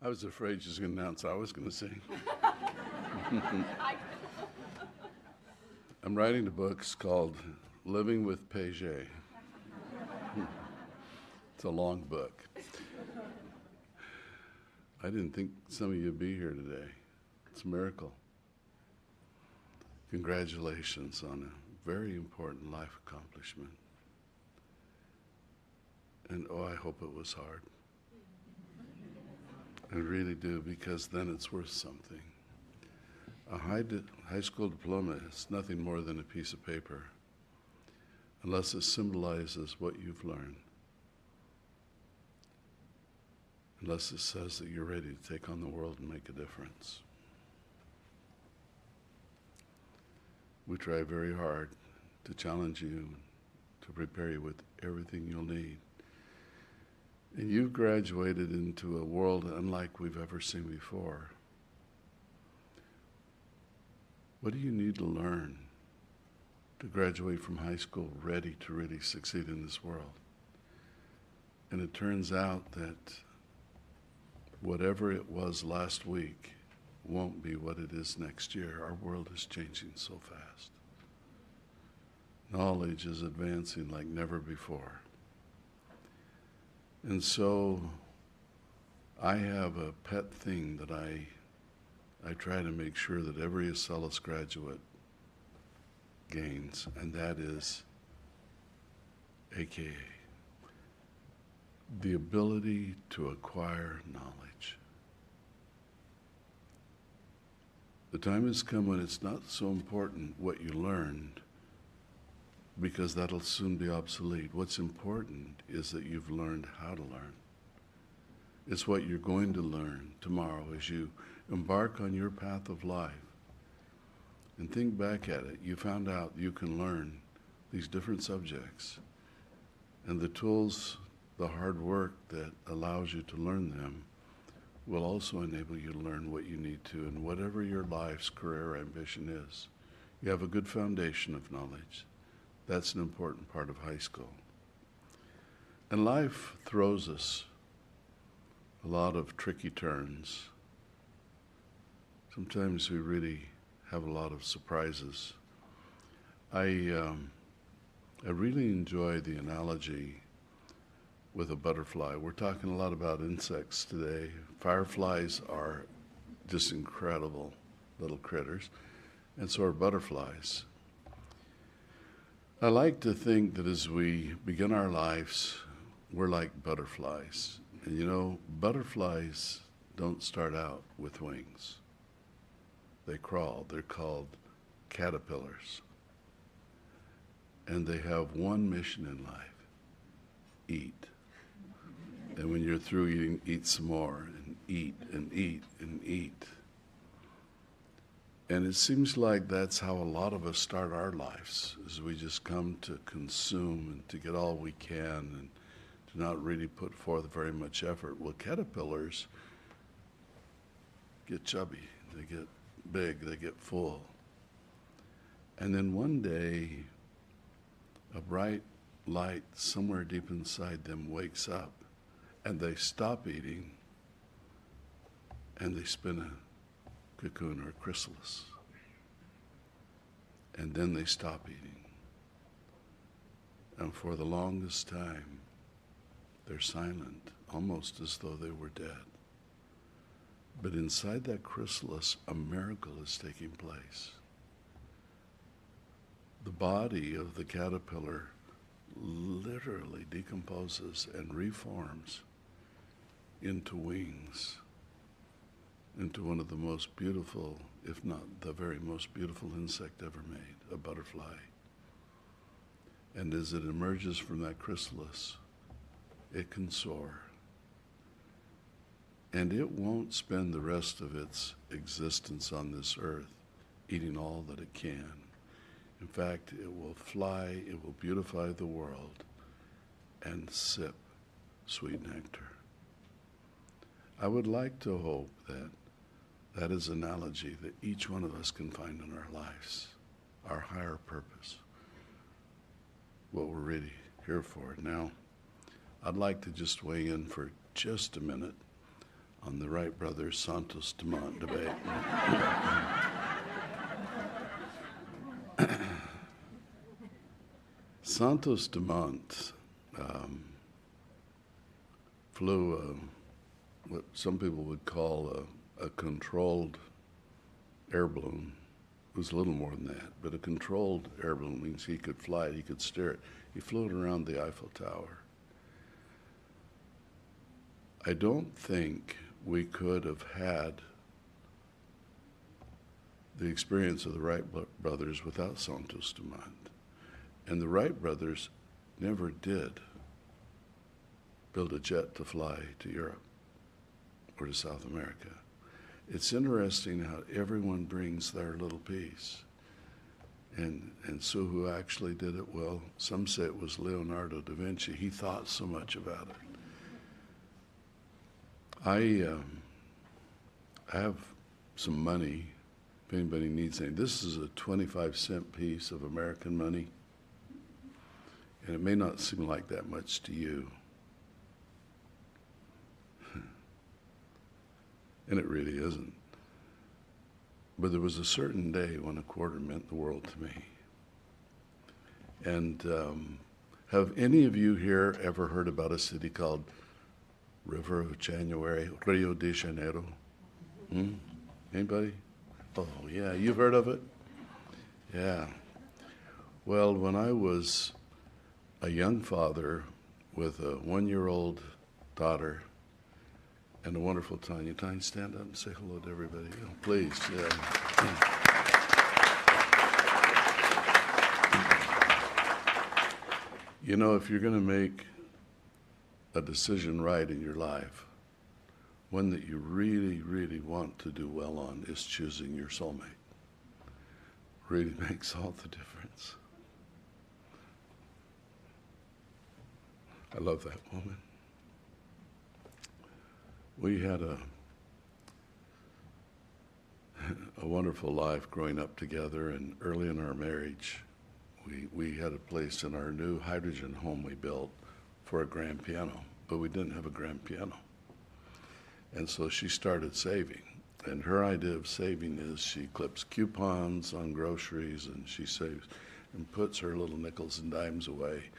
I was afraid she was going to announce I was going to sing. I'm writing a book called Living with Paget. It's a long book. I didn't think some of you would be here today. It's a miracle. Congratulations on a very important life accomplishment. And oh, I hope it was hard. I really do, because then it's worth something. A high school diploma is nothing more than a piece of paper, unless it symbolizes what you've learned. Unless it says that you're ready to take on the world and make a difference. We try very hard to challenge you, to prepare you with everything you'll need. And you've graduated into a world unlike we've ever seen before. What do you need to learn to graduate from high school ready to really succeed in this world? And it turns out that whatever it was last week won't be what it is next year. Our world is changing so fast. Knowledge is advancing like never before. And so I have a pet thing that I try to make sure that every Acellus graduate gains, and that is AKA the ability to acquire knowledge. The time has come when it's not so important what you learned, because that'll soon be obsolete. What's important is that you've learned how to learn. It's what you're going to learn tomorrow as you embark on your path of life. And think back at it. You found out you can learn these different subjects. And the tools, the hard work that allows you to learn them will also enable you to learn what you need to in whatever your life's career ambition is. You have a good foundation of knowledge. That's an important part of high school. And life throws us a lot of tricky turns. Sometimes we really have a lot of surprises. I really enjoy the analogy with a butterfly. We're talking a lot about insects today. Fireflies are just incredible little critters, and so are butterflies. I like to think that as we begin our lives, we're like butterflies. And you know, butterflies don't start out with wings. They crawl. They're called caterpillars. And they have one mission in life: eat. And when you're through eating, eat some more, and eat, and eat, and eat. And it seems like that's how a lot of us start our lives, is we just come to consume and to get all we can and to not really put forth very much effort. Well, caterpillars get chubby, they get big, they get full. And then one day, a bright light somewhere deep inside them wakes up, and they stop eating, and they spin a cocoon or a chrysalis. And then they stop eating. And for the longest time, they're silent, almost as though they were dead. But inside that chrysalis, a miracle is taking place. The body of the caterpillar literally decomposes and reforms into wings, into one of the most beautiful, if not the very most beautiful insect ever made, a butterfly. And as it emerges from that chrysalis, it can soar. And it won't spend the rest of its existence on this earth eating all that it can. In fact, it will fly, it will beautify the world and sip sweet nectar. I would like to hope that that is an analogy that each one of us can find in our lives, our higher purpose, what we're really here for. Now, I'd like to just weigh in for just a minute on the Wright brothers Santos Dumont debate. Santos Dumont flew what some people would call a controlled air balloon. It was a little more than that, but a controlled air balloon means he could fly it, he could steer it. He flew it around the Eiffel Tower. I don't think we could have had the experience of the Wright brothers without Santos Dumont. And the Wright brothers never did build a jet to fly to Europe or to South America. It's interesting how everyone brings their little piece. And so who actually did it? Well, some say it was Leonardo da Vinci. He thought so much about it. I have some money, if anybody needs any. This is a 25-cent piece of American money, and it may not seem like that much to you. And it really isn't. But there was a certain day when a quarter meant the world to me. And have any of you here ever heard about a city called River of January, Rio de Janeiro? Anybody? Oh, yeah, you've heard of it? Yeah. Well, when I was a young father with a 1-year-old daughter and a wonderful Tanya. Tanya, stand up and say hello to everybody. Oh, please, yeah. You know, if you're going to make a decision right in your life, one that you really, really want to do well on is choosing your soulmate. Really makes all the difference. I love that woman. We had a wonderful life growing up together, and early in our marriage, we had a place in our new hydrogen home we built for a grand piano, but we didn't have a grand piano. And so she started saving, and her idea of saving is she clips coupons on groceries, and she saves and puts her little nickels and dimes away,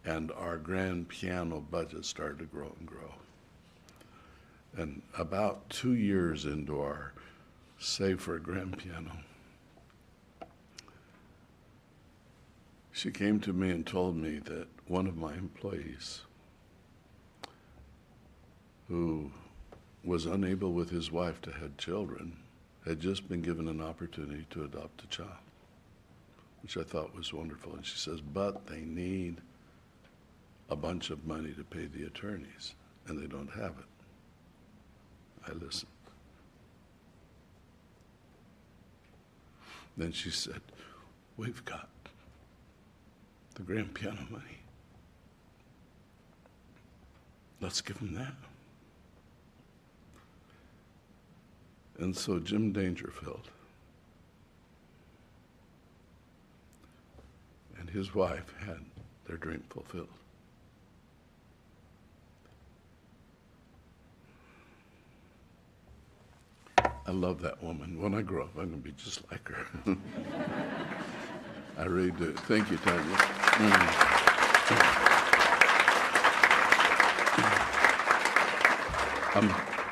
and our grand piano budget started to grow and grow. And about 2 years into our save for a grand piano, she came to me and told me that one of my employees, who was unable with his wife to have children, had just been given an opportunity to adopt a child, which I thought was wonderful. And she says, but they need a bunch of money to pay the attorneys, and they don't have it. I listened. Then she said, we've got the grand piano money. Let's give them that. And so Jim Dangerfield and his wife had their dream fulfilled. I love that woman. When I grow up, I'm going to be just like her. I really do. Thank you, Tanya.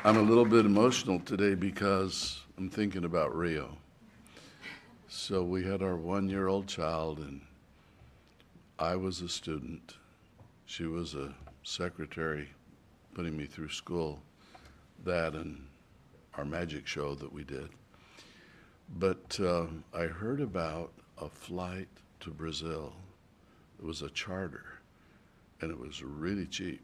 I'm a little bit emotional today because I'm thinking about Rio. So we had our 1-year-old child, and I was a student. She was a secretary putting me through school. That and our magic show that we did. But I heard about a flight to Brazil. It was a charter, and it was really cheap.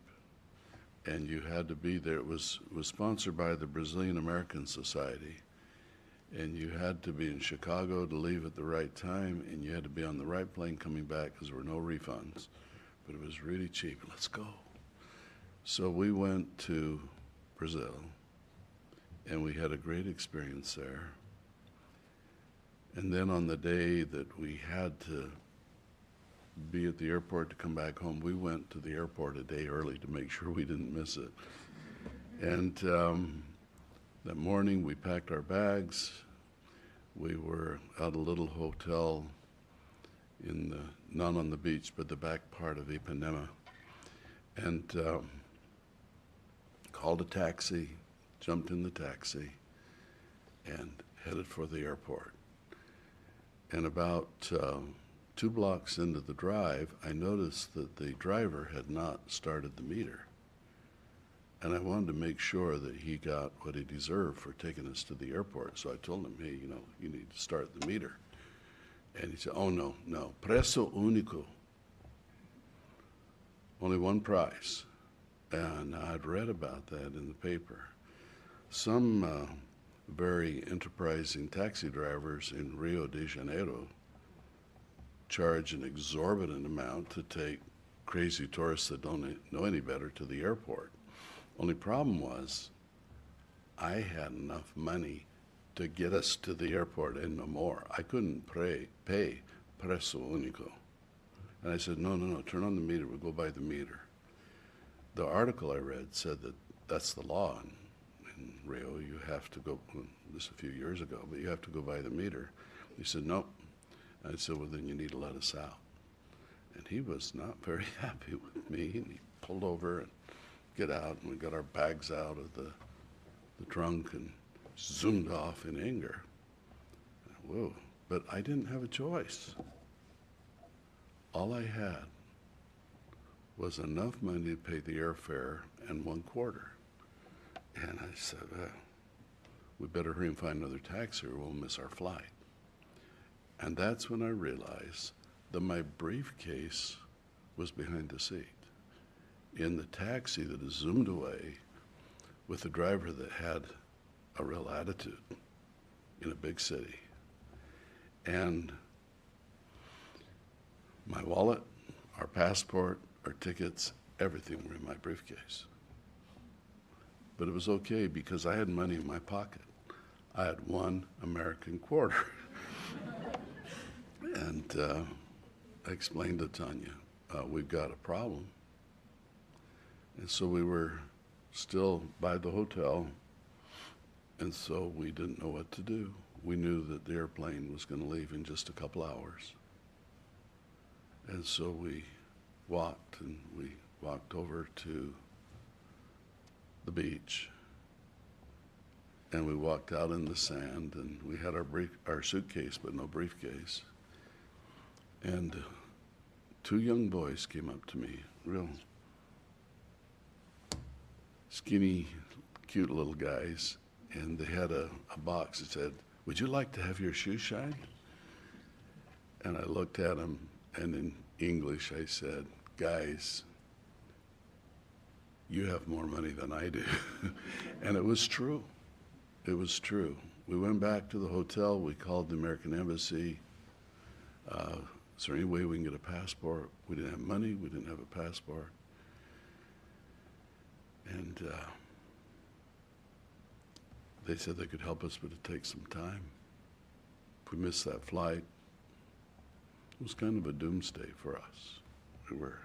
And you had to be there. It was sponsored by the Brazilian American Society. And you had to be in Chicago to leave at the right time, and you had to be on the right plane coming back because there were no refunds. But it was really cheap. Let's go. So we went to Brazil, and we had a great experience there. And then on the day that we had to be at the airport to come back home, we went to the airport a day early to make sure we didn't miss it. And that morning we packed our bags. We were at a little hotel in the, not on the beach, but the back part of Ipanema. And called a taxi, jumped in the taxi, and headed for the airport. And about 2 blocks into the drive, I noticed that the driver had not started the meter. And I wanted to make sure that he got what he deserved for taking us to the airport. So I told him, hey, you need to start the meter. And he said, oh, no, preço único. Only one price. And I'd read about that in the paper. Some very enterprising taxi drivers in Rio de Janeiro charge an exorbitant amount to take crazy tourists that don't know any better to the airport. Only problem was, I had enough money to get us to the airport and no more. I couldn't pay preço único. And I said, no, turn on the meter, we'll go by the meter. The article I read said that that's the law in Rio. You have to go, this a few years ago, but you have to go by the meter. He said, no. And I said, well, then you need to let us out. And he was not very happy with me, and he pulled over and get out, and we got our bags out of the trunk and zoomed off in anger. Whoa, but I didn't have a choice. All I had was enough money to pay the airfare and 1/4. And I said, we better hurry and find another taxi or we'll miss our flight. And that's when I realized that my briefcase was behind the seat in the taxi that is zoomed away with a driver that had a real attitude in a big city. And my wallet, our passport, our tickets, everything were in my briefcase. But it was okay because I had money in my pocket. I had 1 American quarter. And I explained to Tanya, we've got a problem. And so we were still by the hotel, and so we didn't know what to do. We knew that the airplane was going to leave in just a couple hours. And so we walked over to the beach, and we walked out in the sand, and we had our suitcase but no briefcase. And 2 young boys came up to me, real skinny, cute little guys, and they had a box that said, would you like to have your shoes shine? And I looked at them, and in English I said, guys, you have more money than I do. And it was true. It was true. We went back to the hotel, we called the American Embassy. Is there any way we can get a passport? We didn't have money, we didn't have a passport. And they said they could help us, but it'd take some time. If we missed that flight, it was kind of a doomsday for us. We were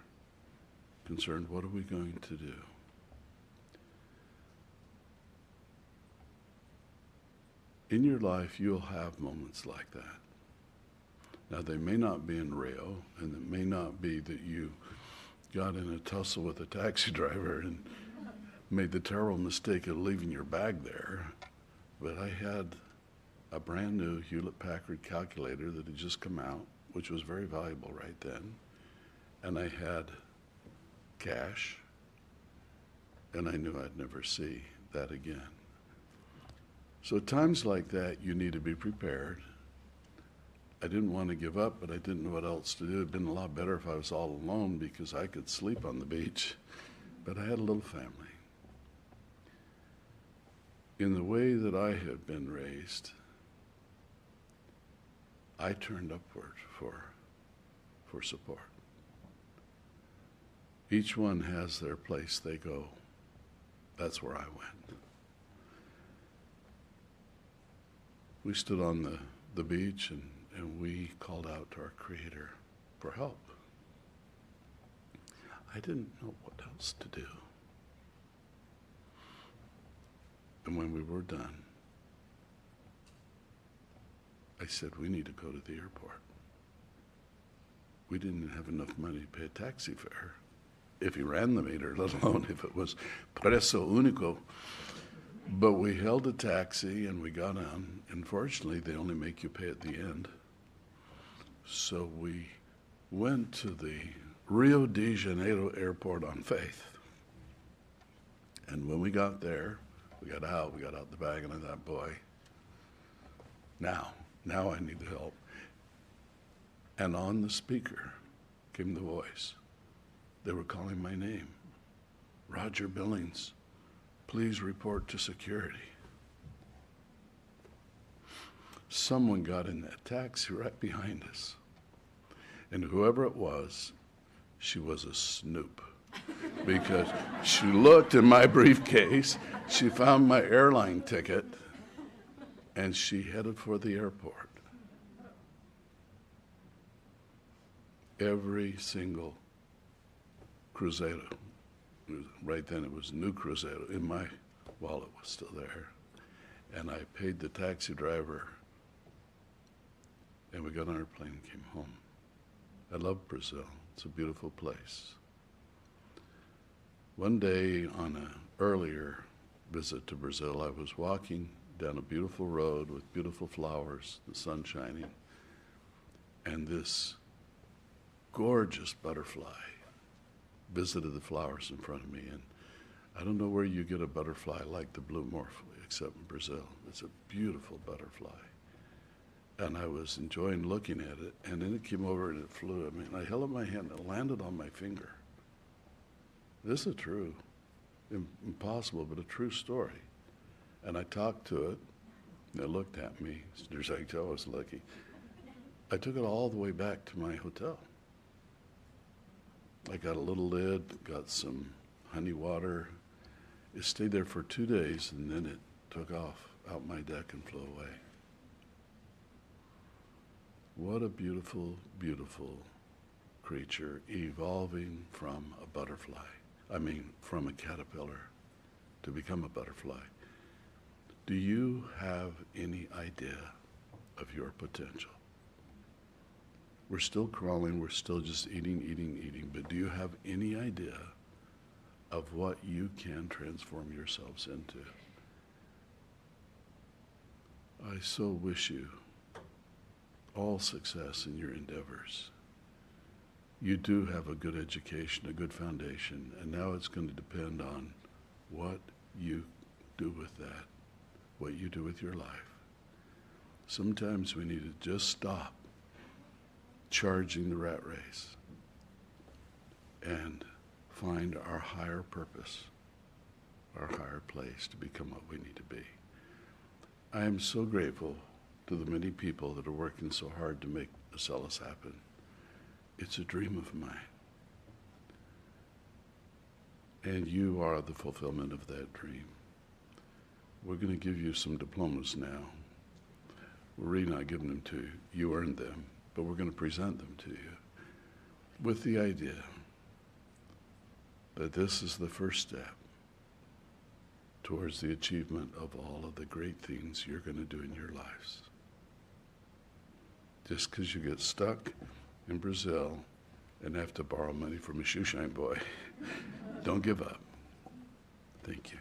concerned, what are we going to do? In your life, you'll have moments like that. Now, they may not be in Rio, and it may not be that you got in a tussle with a taxi driver and made the terrible mistake of leaving your bag there, but I had a brand new Hewlett-Packard calculator that had just come out, which was very valuable right then, and I had cash, and I knew I'd never see that again. So at times like that, you need to be prepared. I didn't want to give up, but I didn't know what else to do. It'd been a lot better if I was all alone because I could sleep on the beach, but I had a little family. In the way that I had been raised, I turned upward for support. Each one has their place they go. That's where I went. We stood on the beach and we called out to our Creator for help. I didn't know what else to do. And when we were done, I said, we need to go to the airport. We didn't have enough money to pay a taxi fare, if he ran the meter, let alone if it was presso unico. But we held a taxi and we got on. Unfortunately, they only make you pay at the end. So we went to the Rio de Janeiro airport on faith. And when we got there, we got out the bag, and I thought, boy, now I need the help. And on the speaker came the voice. They were calling my name. Roger Billings, please report to security. Someone got in that taxi right behind us. And whoever it was, she was a snoop. Because she looked in my briefcase, she found my airline ticket, and she headed for the airport. Every single Cruzeiro, right then it was new Cruzeiro, in my wallet was still there. And I paid the taxi driver, and we got on our plane and came home. I love Brazil. It's a beautiful place. One day on an earlier visit to Brazil, I was walking down a beautiful road with beautiful flowers, the sun shining, and this gorgeous butterfly visited the flowers in front of me. And I don't know where you get a butterfly like the blue morph, except in Brazil. It's a beautiful butterfly. And I was enjoying looking at it, and then it came over and it flew at me. And I held up my hand and it landed on my finger. This is a true, impossible, but a true story. And I talked to it, and it looked at me. There's like, I was lucky. I took it all the way back to my hotel. I got a little lid, got some honey water. It stayed there for 2 days, and then it took off out my deck and flew away. What a beautiful, beautiful creature evolving from a butterfly. From a caterpillar to become a butterfly. Do you have any idea of your potential? We're still crawling, we're still just eating, but do you have any idea of what you can transform yourselves into? I so wish you all success in your endeavors. You do have a good education, a good foundation, and now it's going to depend on what you do with that, what you do with your life. Sometimes we need to just stop charging the rat race and find our higher purpose, our higher place to become what we need to be. I am so grateful to the many people that are working so hard to make Acellus happen. It's a dream of mine. And you are the fulfillment of that dream. We're going to give you some diplomas now. We're really not giving them to you. You earned them, but we're going to present them to you with the idea that this is the first step towards the achievement of all of the great things you're going to do in your lives. Just because you get stuck in Brazil and have to borrow money from a shoeshine boy, don't give up. Thank you.